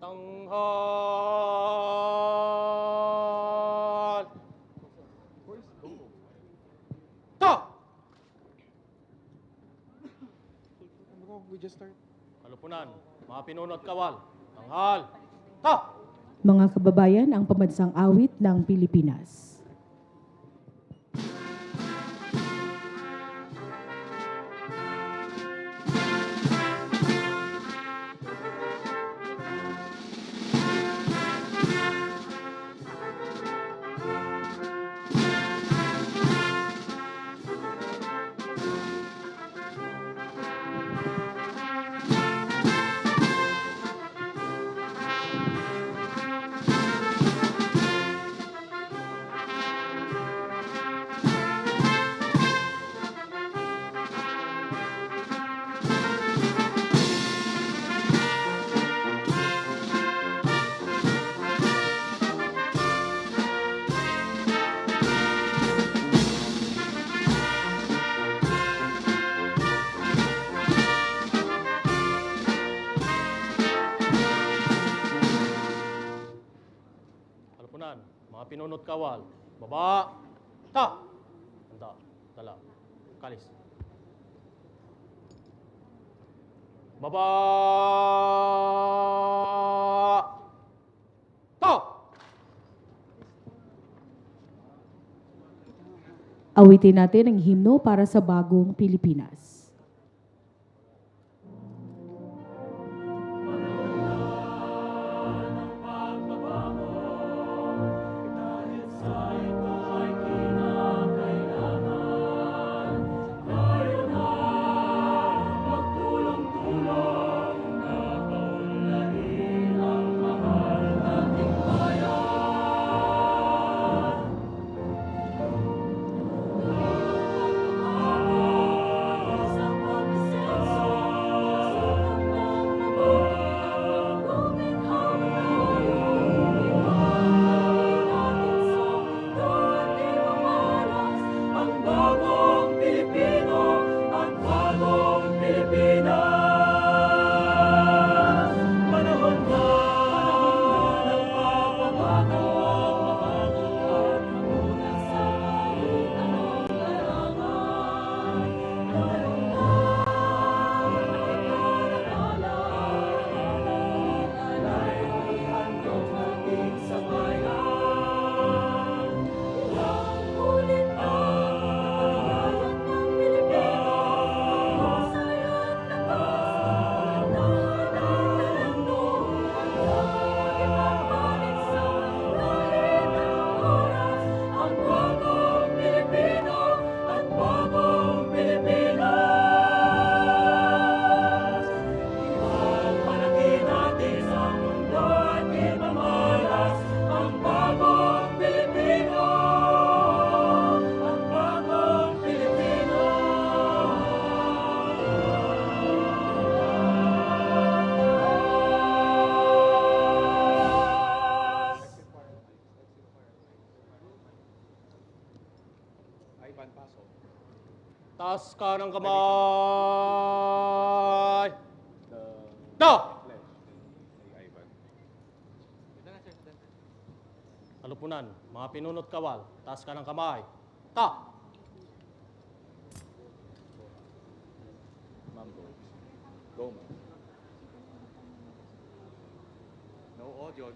Tanghal! Ta! We just start. Kalupunan, mga pinuno at kawal. Tanghal! Ta! Mga kababayan, ang pambansang awit ng Pilipinas. Kalupunan, mga pinuno at kawal. Baba! Ta! Handa, dala, kalis. Baba! Ta! Awitin natin ang himno para sa bagong Pilipinas. Taas ka ng kamay! Ta! Kalupunan, mga pinuno at kawal. Taas ka ng kamay. Ta!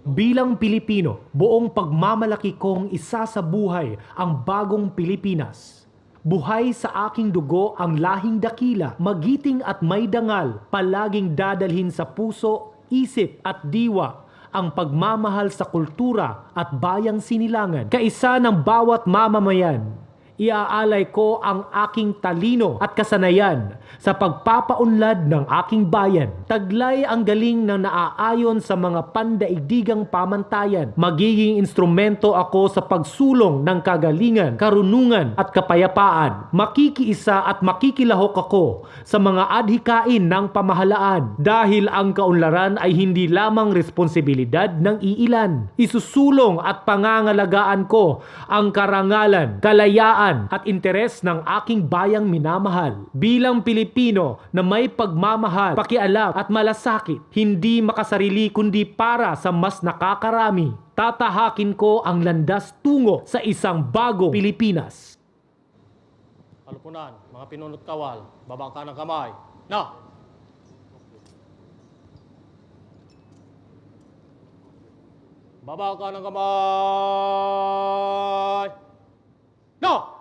Bilang Pilipino, buong pagmamalaki kong isa sa buhay ang bagong Pilipinas. Buhay sa aking dugo ang lahing dakila, magiting at may dangal, palaging dadalhin sa puso, isip at diwa ang pagmamahal sa kultura at bayang sinilangan. Kaisa ng bawat mamamayan, iaalay ko ang aking talino at kasanayan sa pagpapaunlad ng aking bayan. Taglay ang galing na naaayon sa mga pandaigdigang pamantayan. Magiging instrumento ako sa pagsulong ng kagalingan, karunungan at kapayapaan. Makikiisa at makikilahok ako sa mga adhikain ng pamahalaan dahil ang kaunlaran ay hindi lamang responsibilidad ng iilan. Isusulong at pangangalagaan ko ang karangalan, kalayaan kalayaan at interes ng aking bayang minamahal. Bilang Pilipino na may pagmamahal, pakialam at malasakit, hindi makasarili kundi para sa mas nakakarami, tatahakin ko ang landas tungo sa isang bagong Pilipinas. Halupunan, mga pinunot kawal, baba ka ng kamay. Na! Baba ka ng kamay. No!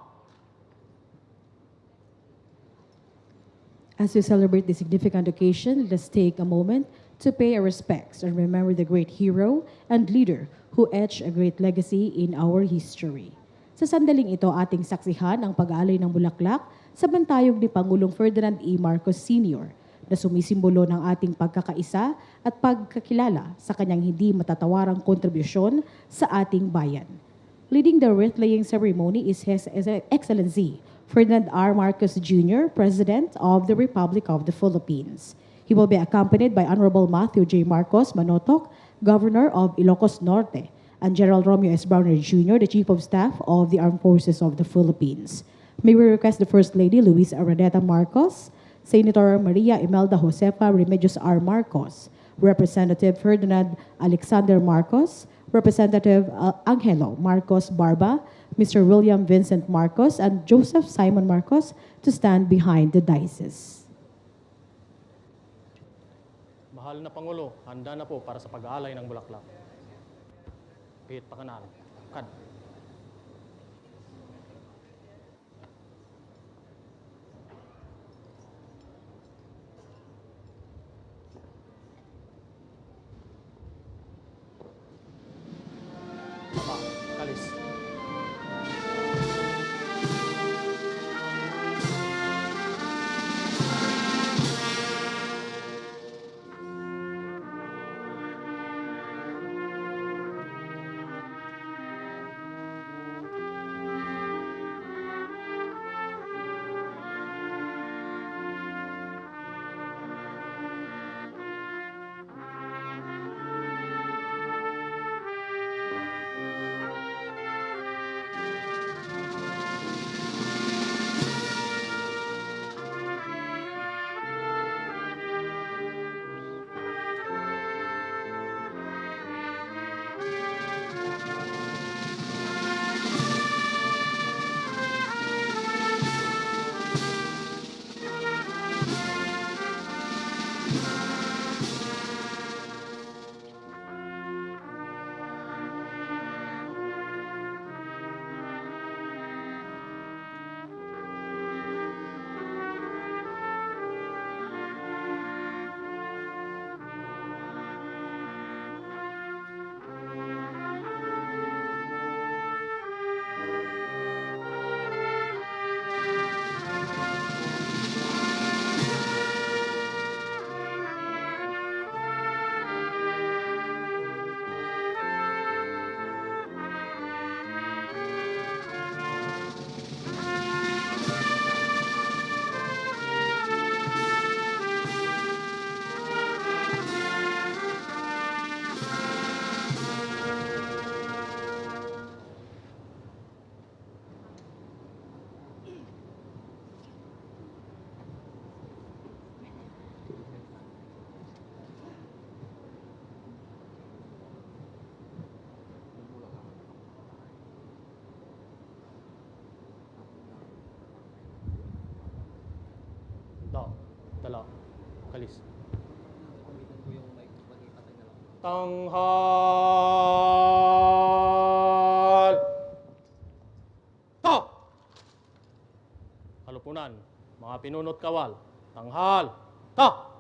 As we celebrate this significant occasion, let us take a moment to pay our respects and remember the great hero and leader who etched a great legacy in our history. Sa sandaling ito, ating saksihan ang pag-aalay ng bulaklak sa bantayog ni Pangulong Ferdinand E. Marcos Sr. na sumisimbolo ng ating pagkakaisa at pagkakilala sa kanyang hindi matatawarang kontribusyon sa ating bayan. Leading the wreath-laying ceremony is His Excellency Ferdinand R. Marcos Jr., President of the Republic of the Philippines. He will be accompanied by Honorable Matthew J. Marcos Manotoc, Governor of Ilocos Norte, and General Romeo S. Browner Jr., the Chief of Staff of the Armed Forces of the Philippines. May we request the First Lady, Luisa Araneta Marcos, Senator Maria Imelda Josefa Remedios R. Marcos, Representative Ferdinand Alexander Marcos, Representative Angelo Marcos Barba, Mr. William Vincent Marcos, and Joseph Simon Marcos to stand behind the diocese. Mahal na Pangulo, handa na po para sa pag-aalay ng bulaklak. Pihit pa kanan. Kad. Baba, kalis. Dala, kalis. Tanghal! Ta! Halupunan, mga pinunot kawal. Tanghal! Ta!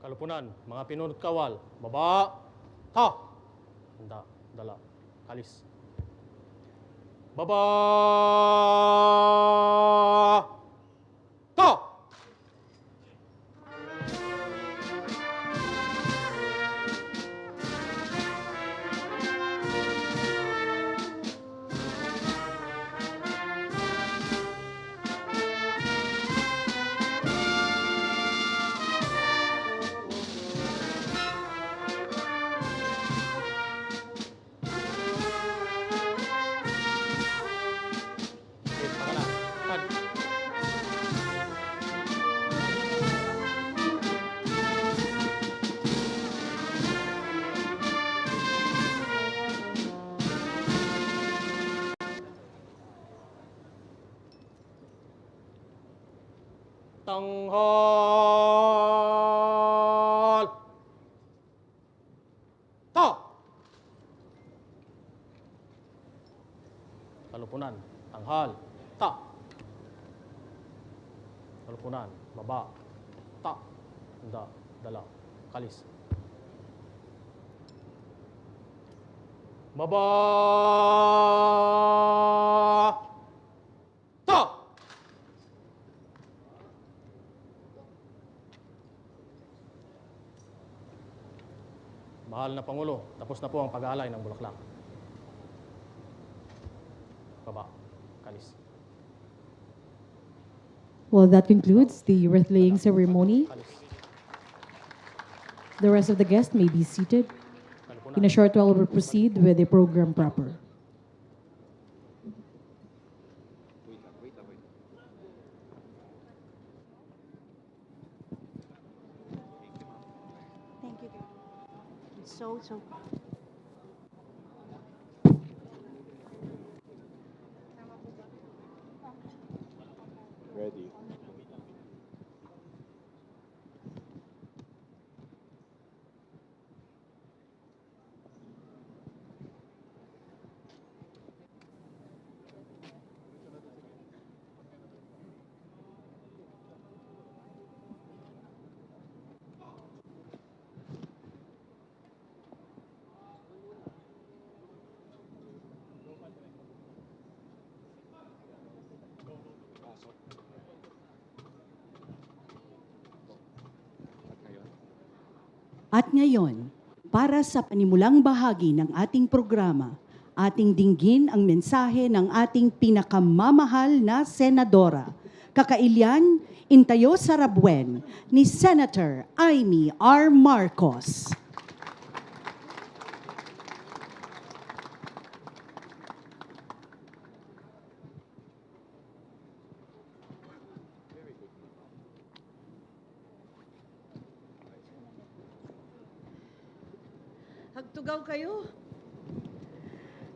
Kalupunan, mga pinunot kawal, baba, ta, handa, dala, kalis. Baba, ta! Tanghal! Ta! Kalupunan, tanghal, ta! Kalupunan, baba, ta, handa, dala, kalis. Baba, ta! Mahal na Pangulo, tapos na po ang pag-aalay ng bulaklak. Baba, kalis. Well, that concludes the wreath-laying ceremony. Kalis. The rest of the guests may be seated. In a short while, we'll proceed with the program proper. Thank you. So. Ready. At ngayon, para sa panimulang bahagi ng ating programa, ating dinggin ang mensahe ng ating pinakamamahal na senadora, kakailyan, intayo sa Rabuen, ni Senator Amy R. Marcos. Hagtugaw kayo.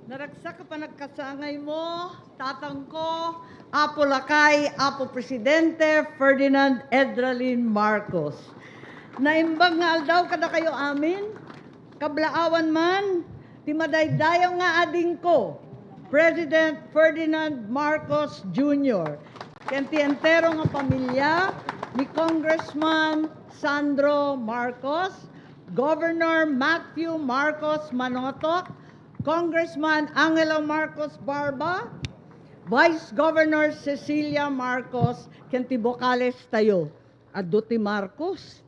Naragsak ka pa nagkasangay mo, tatang ko, Apo Lakay, Apo Presidente Ferdinand Marcos. Naimbang nga aldaw kada kayo amin, kablaawan man, timadaydayaw nga ading ko, President Ferdinand Marcos Jr. Kentientero nga pamilya ni Congressman Sandro Marcos, Governor Matthew Marcos Manotoc, Congressman Angelo Marcos Barba, Vice Governor Cecilia Marcos, kenti Bocales tayo, Aduti Marcos.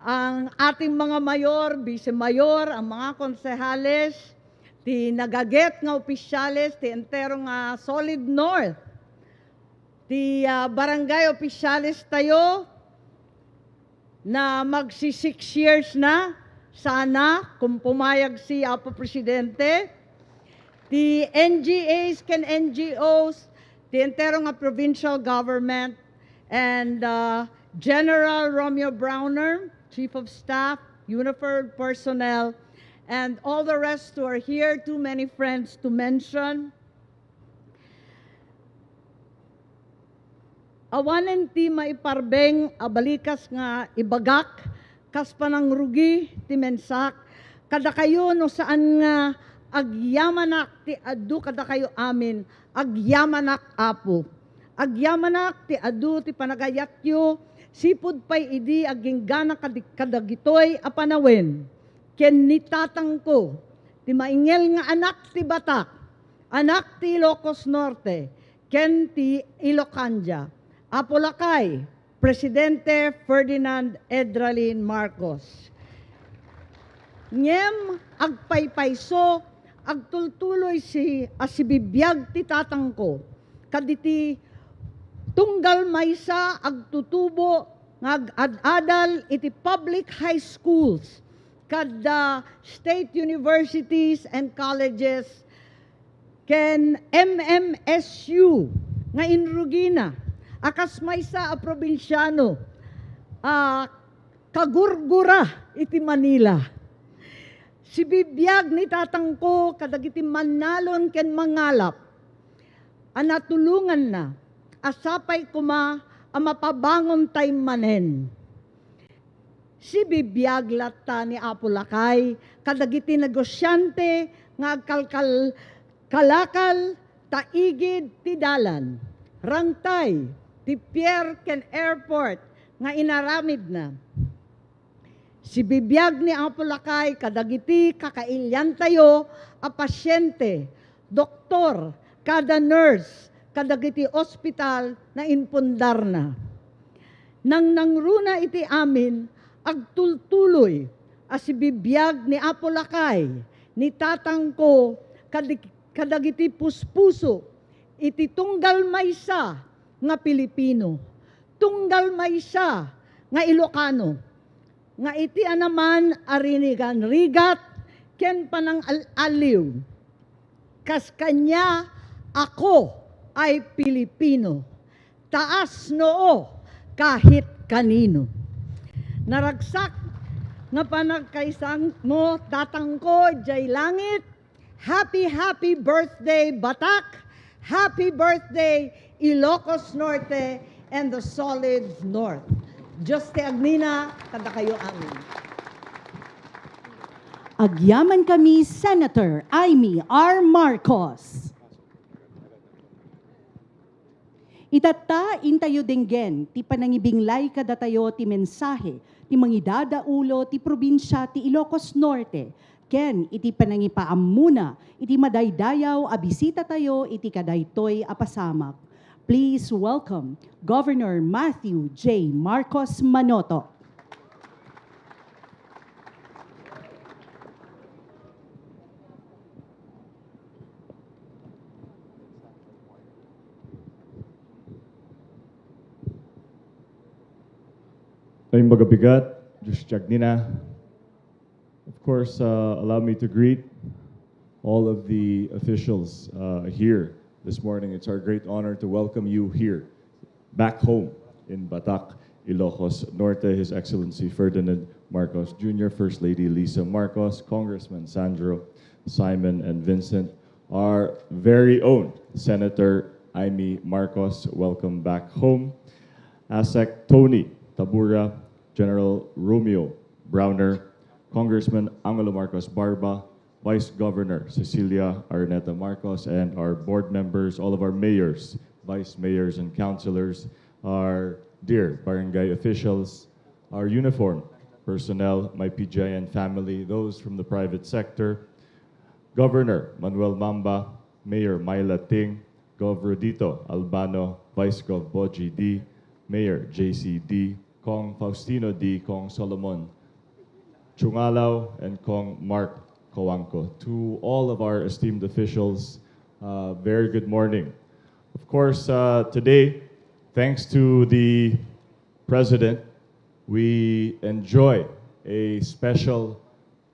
Ang ating mga mayor, vice-mayor, ang mga konsehales, ti nagaget nga opisyales, ti entero nga Solid North, ti barangay opisyales tayo, na magsi 6 years na, sana, kung pumayag si Apo Presidente, the NGAs can NGOs, the entero nga provincial government, and General Romeo Browner, Chief of Staff, uniformed personnel, and all the rest who are here, too many friends to mention. Awanen ti maiparbeng abalikas nga ibagak, kas panang rugi ti mensak, kada kayo no saan nga agyamanak ti adu kada kayo amin, agyamanak apo. Agyamanak ti adu ti panagayatyo, sipud pay idi aging gana kadagitoy apanawen, ken nitatang ko, ti maingel nga anak ti Batac, anak ti Ilocos Norte, ken ti Ilocanja, Apo Lakay, Presidente Ferdinand Marcos. Ngem agpaypayso, agtultuloy si asibibiyag ti tatang ko, kaditi tunggal maysa agtutubo ngag-adadal iti public high schools kada state universities and colleges ken MMSU nga inrugina akas maysa a probinsyano kagurgura iti Manila. Si bibiyag ni tatang ko kadagiti manalon ken mangalap anatulungan na asapay kuma a mapabangon tay manen. Si bibiyag latta ni Apo Lakay kadagiti negosyante nga kalakal taigid ti dalan rangtay ti pier ken airport nga inaramid na. Si bibiyag ni Apo Lakay kadagiti kakailyan tayo a pasyente, doktor, kada nurse, kadagiti ospital na inpundar na. Nang nangruna iti amin, agtultuloy si bibiyag ni Apo Lakay, ni tatang ko, kadagiti puspuso, iti tunggal maysa nga Pilipino, tunggal maysa nga Ilocano, nga iti anaman arinigan rigat ken panang aliw. Kas kanya ako ay Pilipino, taas noo kahit kanino. Naragsak nga panagkaisang mo tatang ko jay langit, happy happy birthday Batac, happy birthday Ilocos Norte and the solid North. Diyos te agnina, kada kayo amin. Agyaman kami, Senator Immaculate R. Marcos. Itata intayo denggen, ti panangibinglay kadatayo ti mensahe, ti mangidadaulo ti probinsya ti Ilocos Norte, ken iti panangipaamuna, iti madaydayaw a bisita tayo, iti kadaytoy a pasamak. Please welcome Governor Matthew J. Marcos Manoto. Ay magabigat, Diyos Jagnina. Of course, allow me to greet all of the officials here this morning. It's our great honor to welcome you here, back home in Batac, Ilocos Norte, His Excellency Ferdinand Marcos Jr., First Lady Lisa Marcos, Congressman Sandro, Simon, and Vincent, our very own Senator Immaculate Marcos, welcome back home, ASEC Tony Tabura, General Romeo Browner, Congressman Angelo Marcos Barba, Vice Governor Cecilia Araneta Marcos, and our board members, all of our mayors, vice mayors, and councilors, our dear barangay officials, our uniformed personnel, my PGIN family, those from the private sector, Governor Manuel Mamba, Mayor Myla Ting, Gov. Rodito Albano, Vice Gov. Boji D, Mayor JC D, Kong Faustino D, Kong Solomon Chungalaw, and Kong Mark Coangco. To all of our esteemed officials, very good morning. Of course, today, thanks to the President, we enjoy a special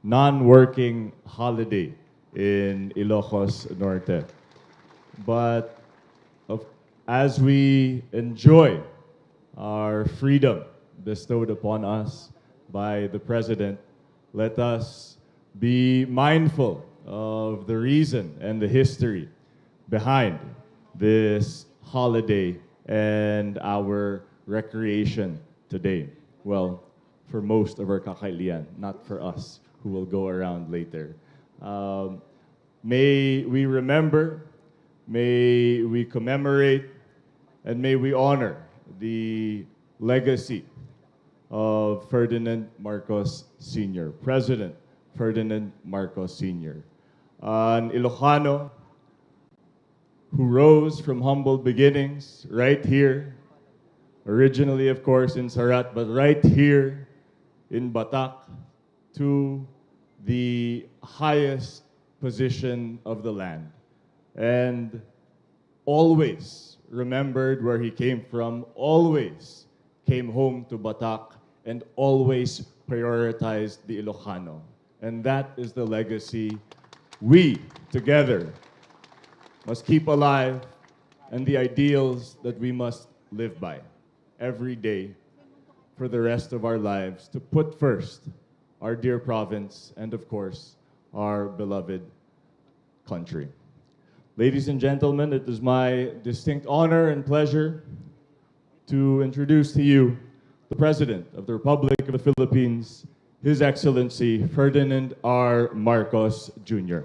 non-working holiday in Ilocos Norte. But as we enjoy our freedom bestowed upon us by the President, let us be mindful of the reason and the history behind this holiday and our recreation today. Well, for most of our kakailian, not for us who will go around later. May we remember, may we commemorate, and may we honor the legacy of Ferdinand Marcos Sr., President Ferdinand Marcos Sr., an Ilocano who rose from humble beginnings right here, originally, of course, in Sarat, but right here in Batac, to the highest position of the land, and always remembered where he came from, always came home to Batac, and always prioritized the Ilocano. And that is the legacy we, together, must keep alive, and the ideals that we must live by every day for the rest of our lives, to put first our dear province and, of course, our beloved country. Ladies and gentlemen, it is my distinct honor and pleasure to introduce to you the President of the Republic of the Philippines, His Excellency Ferdinand R. Marcos Jr.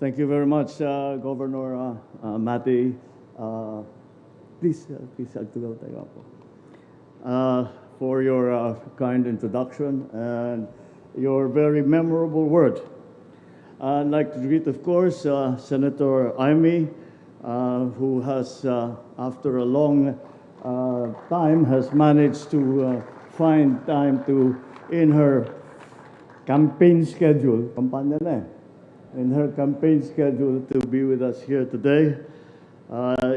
Thank you very much, Governor Mati. Please agtugaw tayo po. For your kind introduction and your very memorable word. I'd like to greet, of course, Senator Amy, who has, after a long time, has managed to find time to, in her campaign schedule, in her campaign schedule, to be with us here today.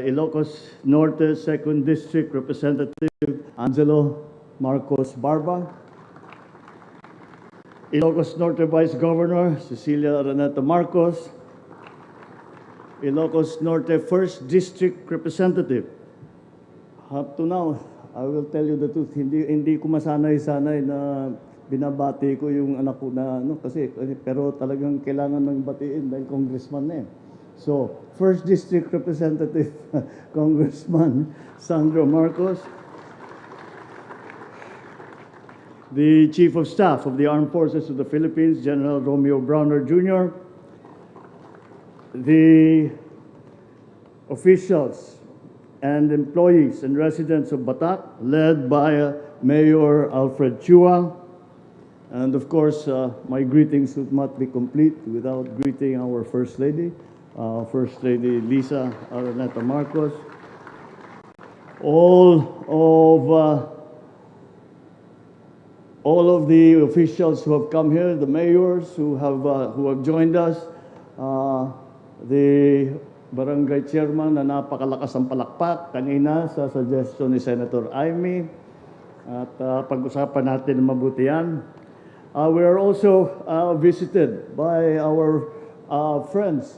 Ilocos Norte 2nd District Representative Angelo Marcos Barba, Ilocos Norte Vice Governor Cecilia Araneta Marcos, Ilocos Norte 1st District Representative. Up to now, I will tell you the truth, hindi ko masanay-sanay na binabati ko yung anak ko na pero talagang kailangan ng batiin dahil congressman na eh. So, 1st District Representative Congressman Sandro Marcos, the Chief of Staff of the Armed Forces of the Philippines, General Romeo Browner Jr., the officials and employees and residents of Batac, led by Mayor Alfred Chua, and of course, my greetings would not be complete without greeting our First Lady, First Lady Lisa Araneta Marcos, all of the officials who have come here, the mayors who have joined us, the barangay chairman na napakalakas ang palakpak kanina sa suggestion ni Senator Amy, at pag-usapan natin ng mabuti yan. We are also visited by our friends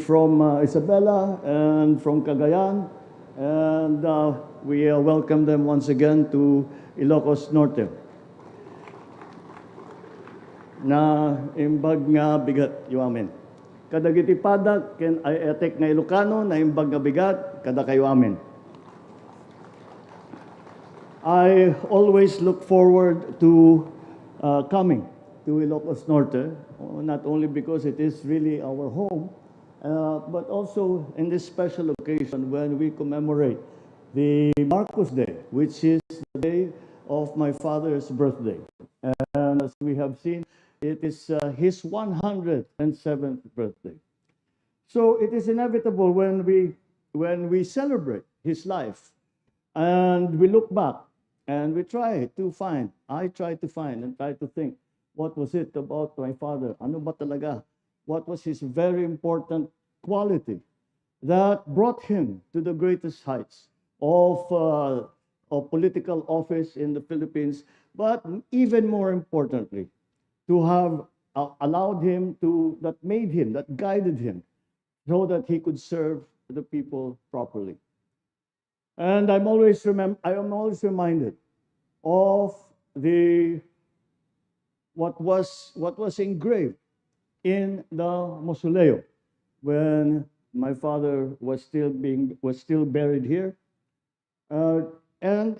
from Isabela and from Cagayan, and we welcome them once again to Ilocos Norte. Na imbag nga bigat yu amin. Kadagiti padak ken ay etek nga Ilocano na imbag nga bigat kada kayo amin. I always look forward to coming to Ilocos Norte, not only because it is really our home, but also in this special occasion when we commemorate the Marcos Day, which is the day of my father's birthday. And as we have seen, it is his 107th birthday. So it is inevitable when we celebrate his life and we look back and we try to find and try to think, what was it about my father? Ano ba talaga? What was his very important quality that brought him to the greatest heights of political office in the Philippines, but even more importantly, to have allowed him to, that guided him, so that he could serve the people properly. And I am always reminded of what was engraved in the mausoleum when my father was still buried here. And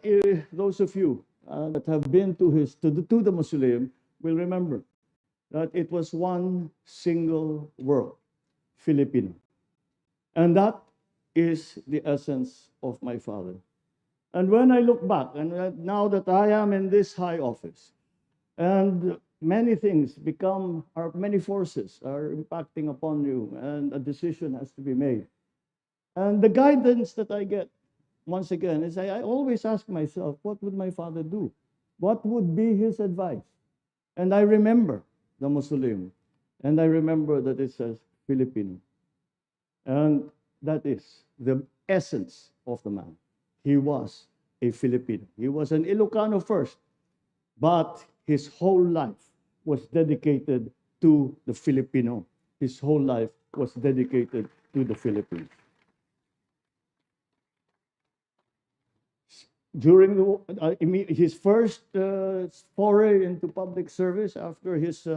those of you that have been to the mausoleum will remember that it was one single word, Filipino. And that is the essence of my father. And when I look back, and now that I am in this high office, and many things many forces are impacting upon you, and a decision has to be made. And the guidance that I get, once again, is I always ask myself, what would my father do? What would be his advice? And I remember the mausoleum, and I remember that it says Filipino. And that is the essence of the man. He was a Filipino. He was an Ilocano first, but his whole life was dedicated to the Filipino. His whole life was dedicated to the Philippines. During his first foray into public service after his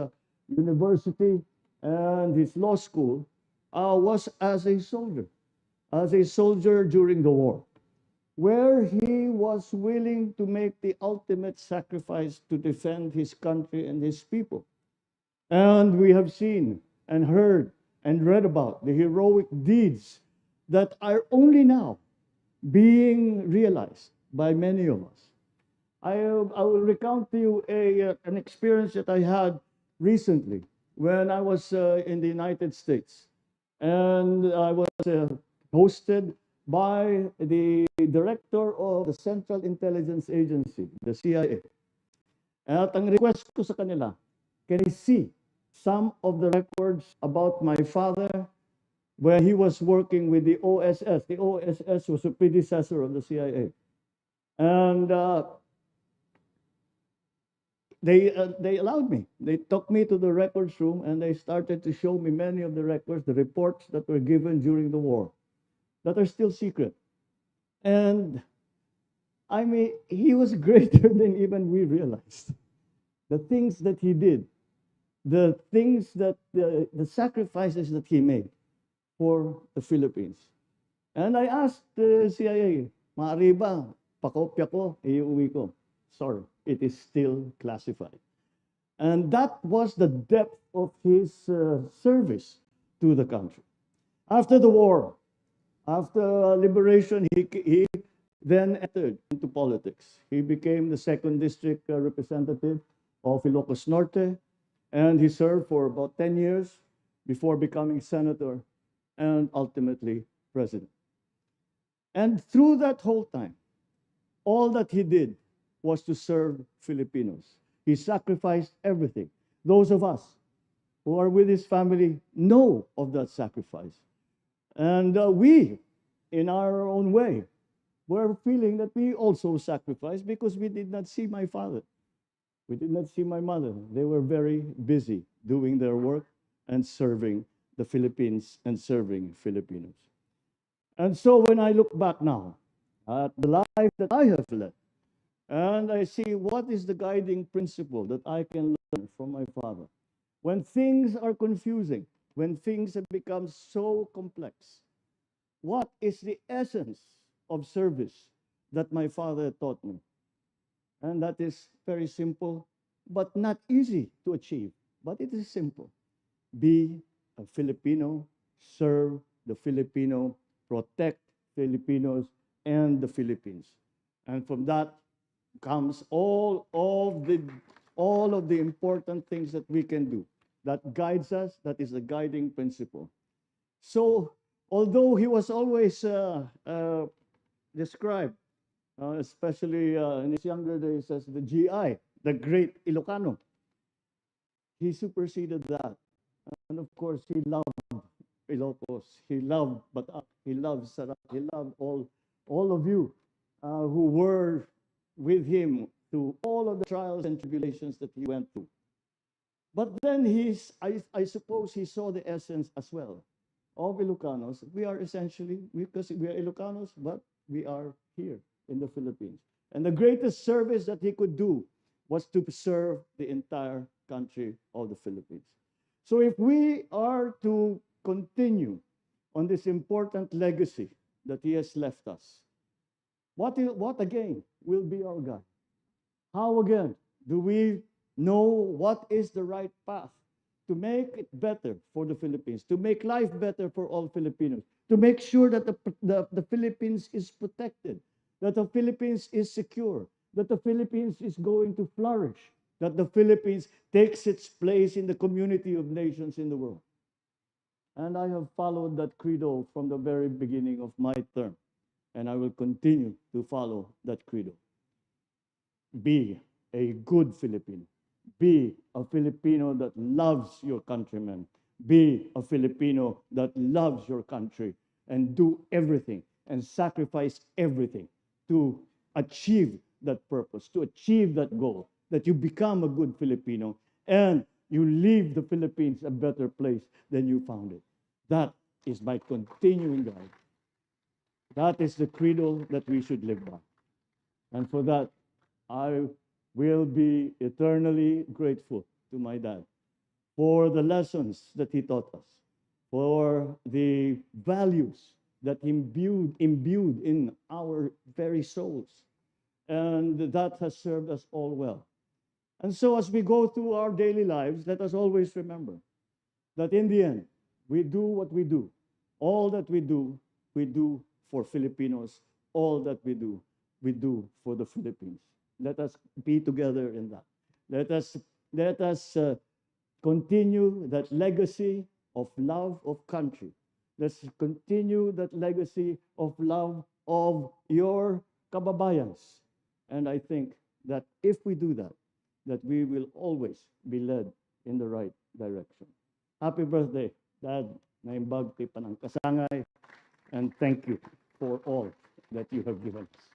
university and his law school was as a soldier during the war, where he was willing to make the ultimate sacrifice to defend his country and his people. And we have seen and heard and read about the heroic deeds that are only now being realized by many of us. I will recount to you an experience that I had recently when I was in the United States. And I was hosted by the director of the Central Intelligence Agency, the CIA. At ang request ko sa kanila, can I see some of the records about my father when he was working with the OSS? The OSS was a predecessor of the CIA. And they allowed me. They took me to the records room and they started to show me many of the records, the reports that were given during the war that are still secret. And I mean, he was greater than even we realized. The things that he did, the things that, the sacrifices that he made for the Philippines. And I asked the CIA, maaari ba, pakopya ko, iuwi ko. Sorry, it is still classified. And that was the depth of his service to the country. After the war, after liberation, he then entered into politics. He became the 2nd District Representative of Ilocos Norte, and he served for about 10 years before becoming senator and ultimately president. And through that whole time, all that he did was to serve Filipinos. He sacrificed everything. Those of us who are with his family know of that sacrifice. And we, in our own way, were feeling that we also sacrificed because we did not see my father. We did not see my mother. They were very busy doing their work and serving the Philippines and serving Filipinos. And so when I look back now at the life that I have led, and I see what is the guiding principle that I can learn from my father. When things are confusing, when things have become so complex, what is the essence of service that my father taught me? And that is very simple, but not easy to achieve. But it is simple. Be a Filipino, serve the Filipino, protect Filipinos and the Philippines. And from that comes all of the important things that we can do. That guides us, that is the guiding principle. So, although he was always described, especially in his younger days, as the GI, the Great Ilocano, he superseded that. And of course, he loved Ilocos, he loved Batac, he loved Sarap, he loved all of you who were with him through all of the trials and tribulations that he went through. But then I suppose he saw the essence as well of Ilocanos. We are essentially, because we are Ilocanos, but we are here in the Philippines. And the greatest service that he could do was to serve the entire country of the Philippines. So if we are to continue on this important legacy that he has left us. What again will be our guide? How again do we know what is the right path to make it better for the Philippines, to make life better for all Filipinos, to make sure that the Philippines is protected, that the Philippines is secure, that the Philippines is going to flourish, that the Philippines takes its place in the community of nations in the world. And I have followed that credo from the very beginning of my term, and I will continue to follow that credo. Be a good Filipino. Be a Filipino that loves your countrymen. Be a Filipino that loves your country, and do everything and sacrifice everything to achieve that purpose, to achieve that goal, that you become a good Filipino and you leave the Philippines a better place than you found it. That is my continuing guide. That is the credo that we should live by. And for that, I will be eternally grateful to my dad for the lessons that he taught us, for the values that imbued in our very souls. And that has served us all well. And so as we go through our daily lives, let us always remember that in the end, we do what we do. All that we do for Filipinos. All that we do for the Philippines. Let us be together in that. Let us continue that legacy of love of country. Let's continue that legacy of love of your kababayans. And I think that if we do that, that we will always be led in the right direction. Happy birthday, Dad. Naimbag ti panang kasangay. And thank you for all that you have given us.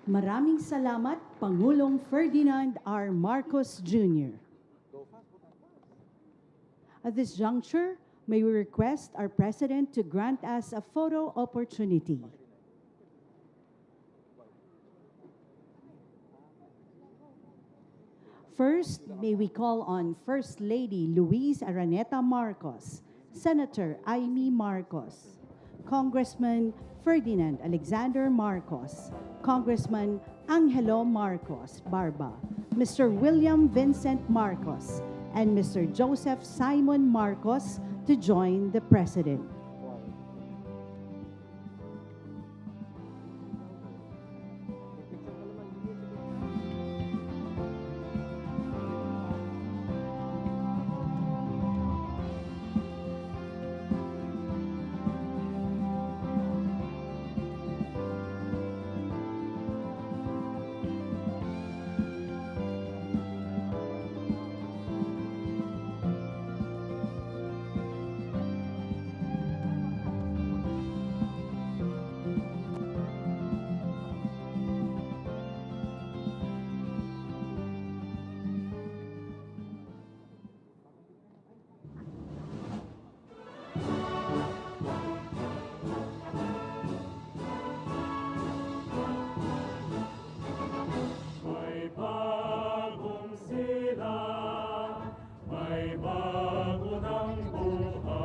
Maraming salamat, Pangulong Ferdinand R. Marcos Jr. At this juncture, may we request our President to grant us a photo opportunity. First, may we call on First Lady Luis Araneta Marcos, Senator Amy Marcos, Congressman Ferdinand Alexander Marcos, Congressman Angelo Marcos Barba, Mr. William Vincent Marcos, and Mr. Joseph Simon Marcos to join the President.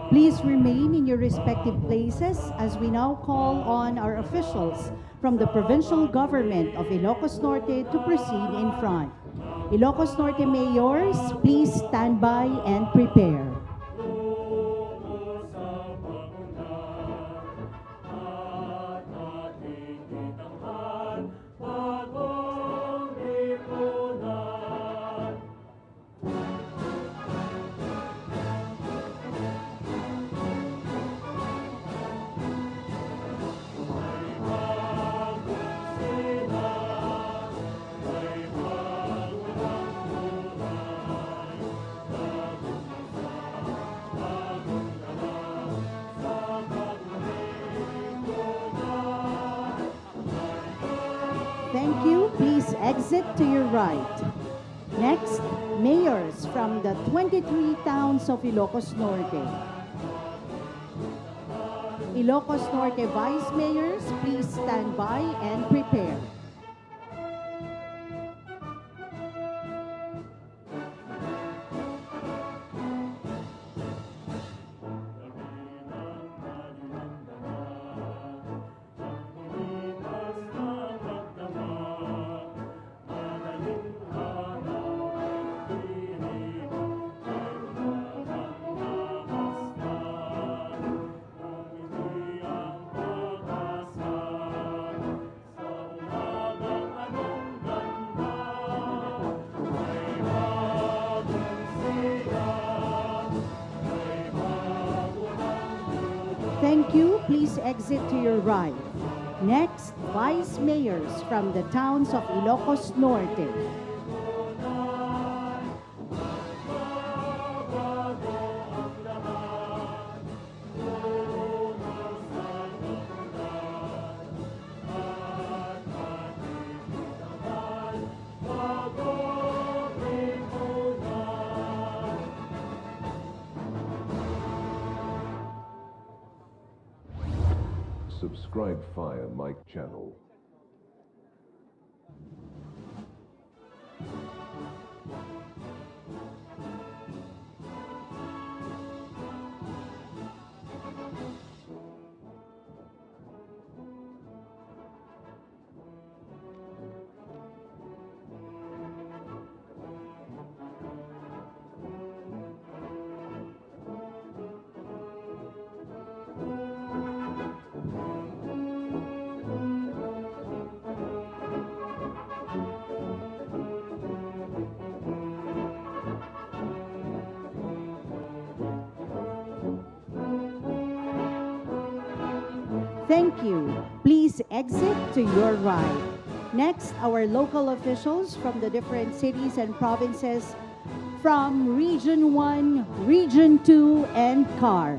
Please remain in your respective places as we now call on our officials from the provincial government of Ilocos Norte to proceed in front. Ilocos Norte mayors, please stand by and prepare. Thank you. Please exit to your right. Next, mayors from the 23 towns of Ilocos Norte. Ilocos Norte vice mayors, please stand by and prepare. Thank you. Please exit to your right. Next, Vice Mayors from the towns of Ilocos Norte. Subscribe via Mic channel. Thank you. Please exit to your right. Next, our local officials from the different cities and provinces from Region 1, Region 2, and CAR.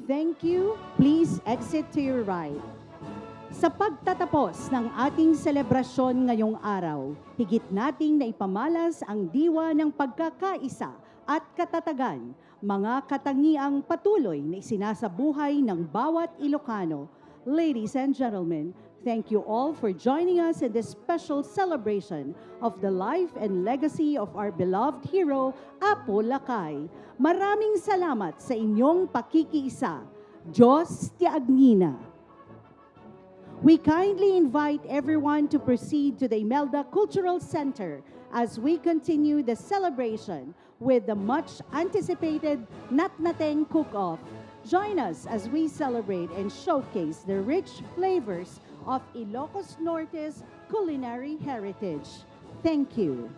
Thank you. Please exit to your right. Sa pagtatapos ng ating selebrasyon ngayong araw, higit nating naipamalas ang diwa ng pagkakaisa at katatagan, mga katangiang patuloy na isinasabuhay ng bawat Ilocano. Ladies and gentlemen, thank you all for joining us in this special celebration of the life and legacy of our beloved hero, Apo Lakay. Maraming salamat sa inyong pakikiisa. Diyos ti Agnina. We kindly invite everyone to proceed to the Imelda Cultural Center as we continue the celebration with the much anticipated Natnateng Cook-Off. Join us as we celebrate and showcase the rich flavors of Ilocos Norte's culinary heritage. Thank you.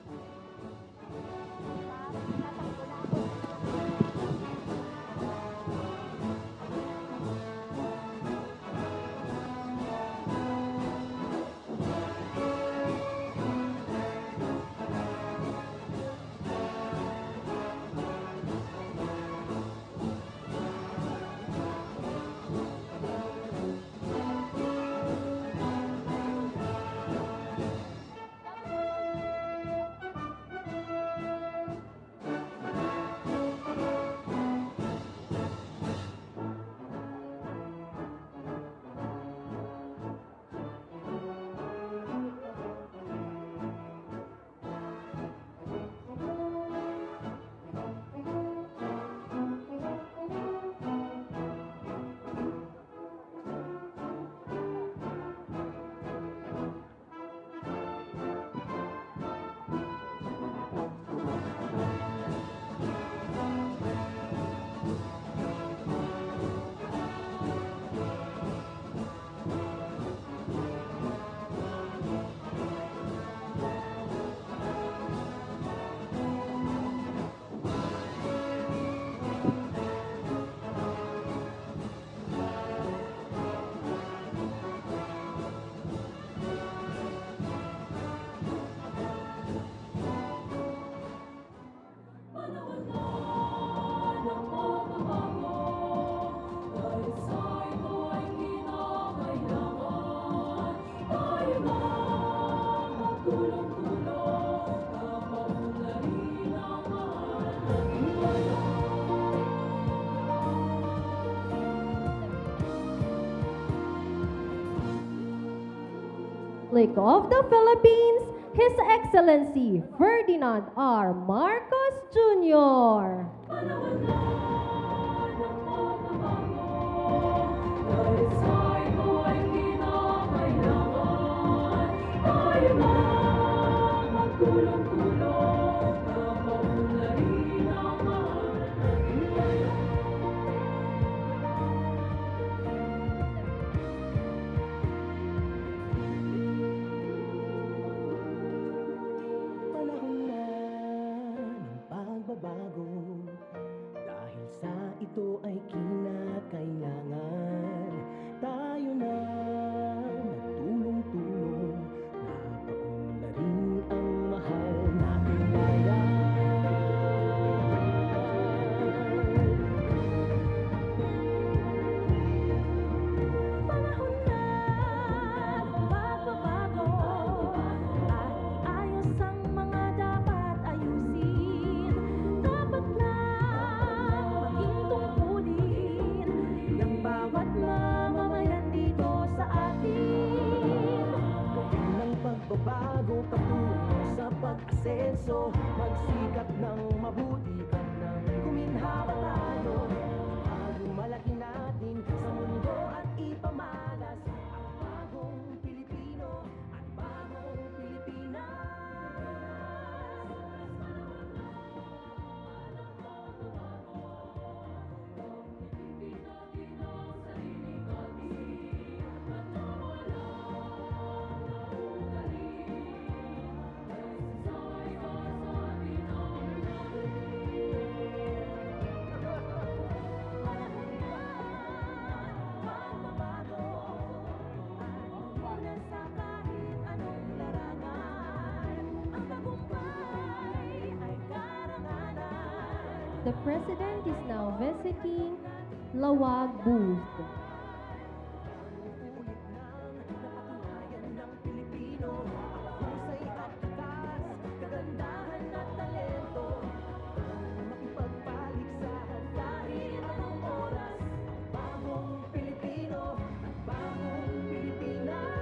Republic of the Philippines, His Excellency Ferdinand R. Marcos Jr. Panahon na ng pagbabago, dahil sa ito ay kinakailangan tayo na magtulong-tulong, napaunlarin ang mahal nating bayan. Panahon na ng pagbabago at iayos ang mga dapat ayusin. Dapat na maging tungkulin ng bawat mamamayan dito sa atin. Gawin ng pagbabago patungo sa pag-asenso, magsikap ng mabuti at nang guminhawa tayo. Malaki natin sa mundo at ipamalas ang bagong Pilipino at bagong Pilipinas. The President is now visiting Lawag Booth. Napatunayan ng Pilipino ang husay at takas, kagandahan at talento. Makipagpaligsahan kahit anong oras, ang bagong Pilipino at bagong Pilipinas.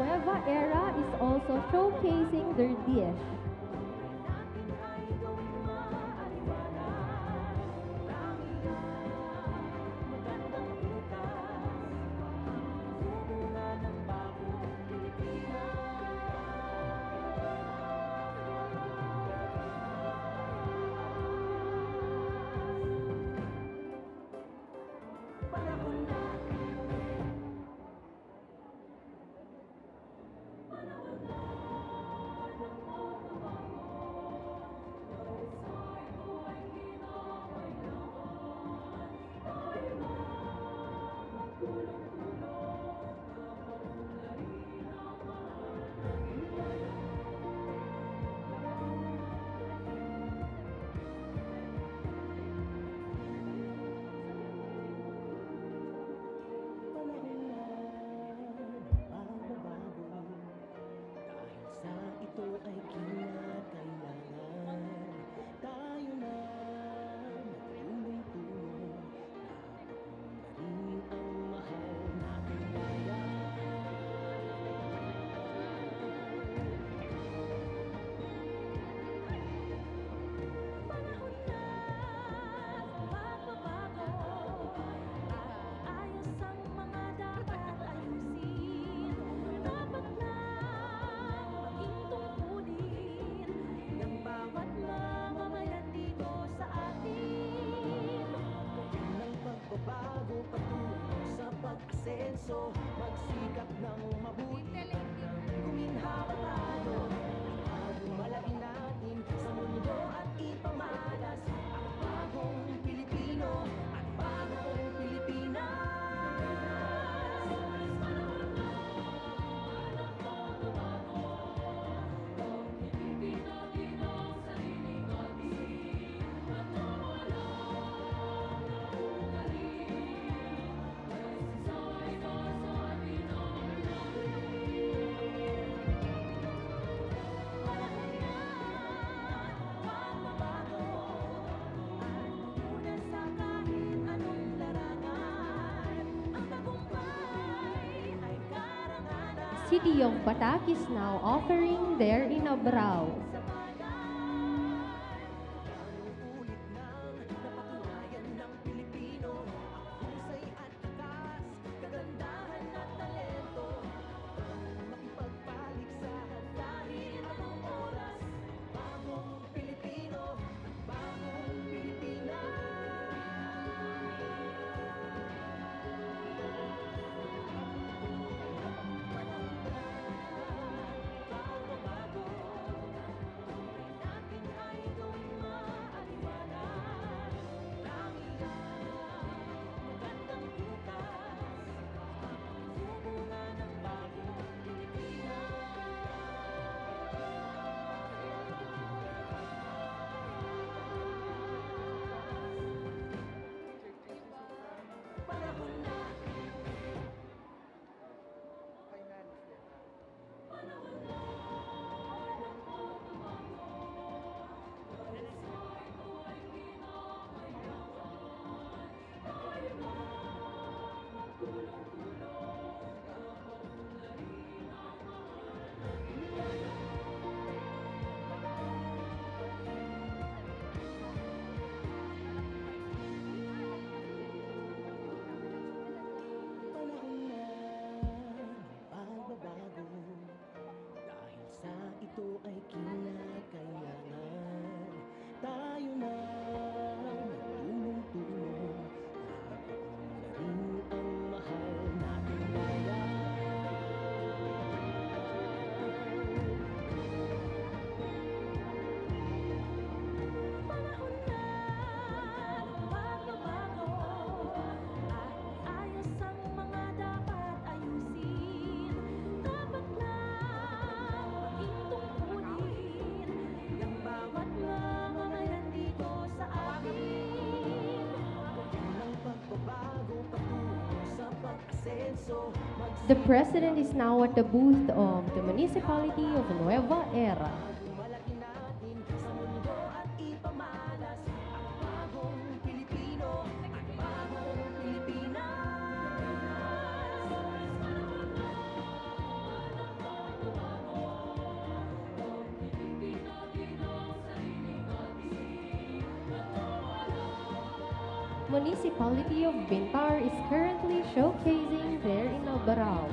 Nueva Era is also showcasing their dish. City of Batac is now offering their inabraw. The President is now at the booth of the Municipality of Nueva Era. Municipality of Bintar is currently showcasing their inauguraw.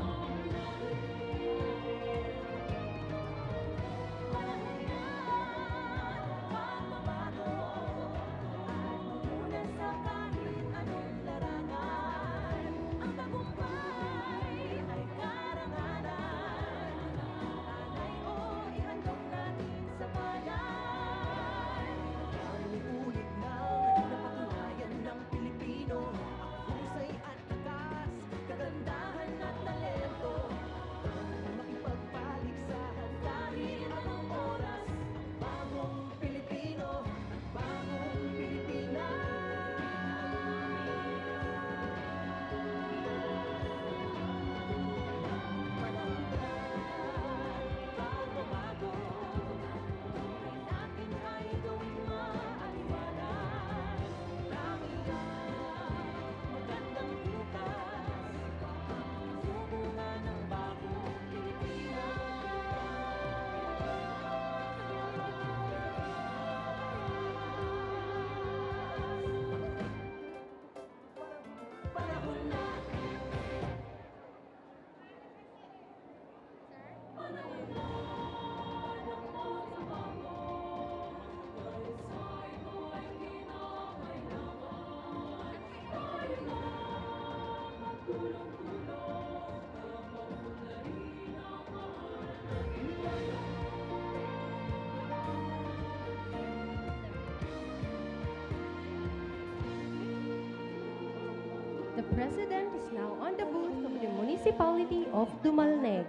The President is now on the booth of the Municipality of Dumalneg.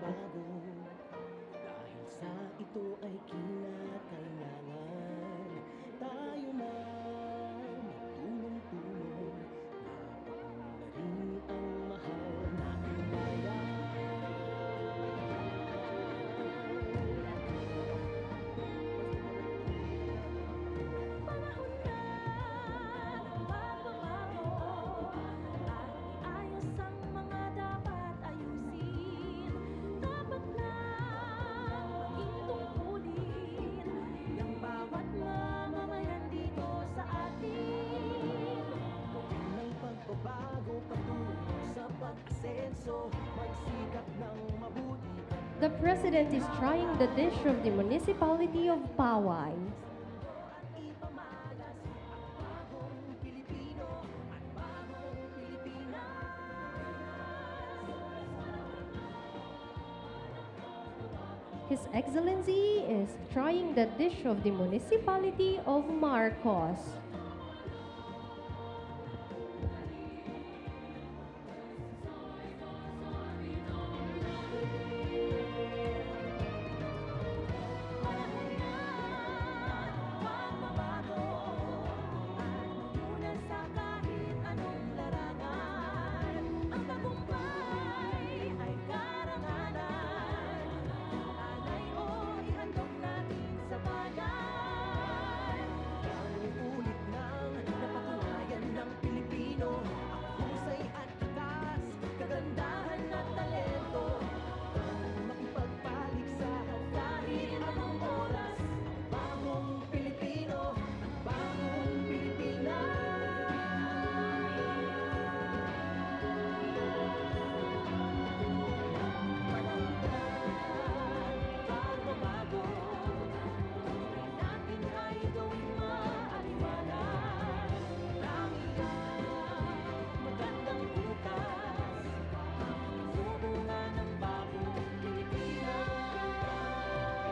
Dahil sa ito ay kinakailangan tayo na magtulong-tulong na rin ang mahal nating bayan. Panahon na ng pagbabago at iayos ang mga dapat ayusin. Dapat The President is trying the dish of the municipality of Paway. His Excellency is trying the dish of the municipality of MACROS.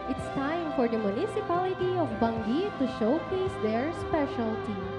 It's time for the municipality of Bangi to showcase their specialty.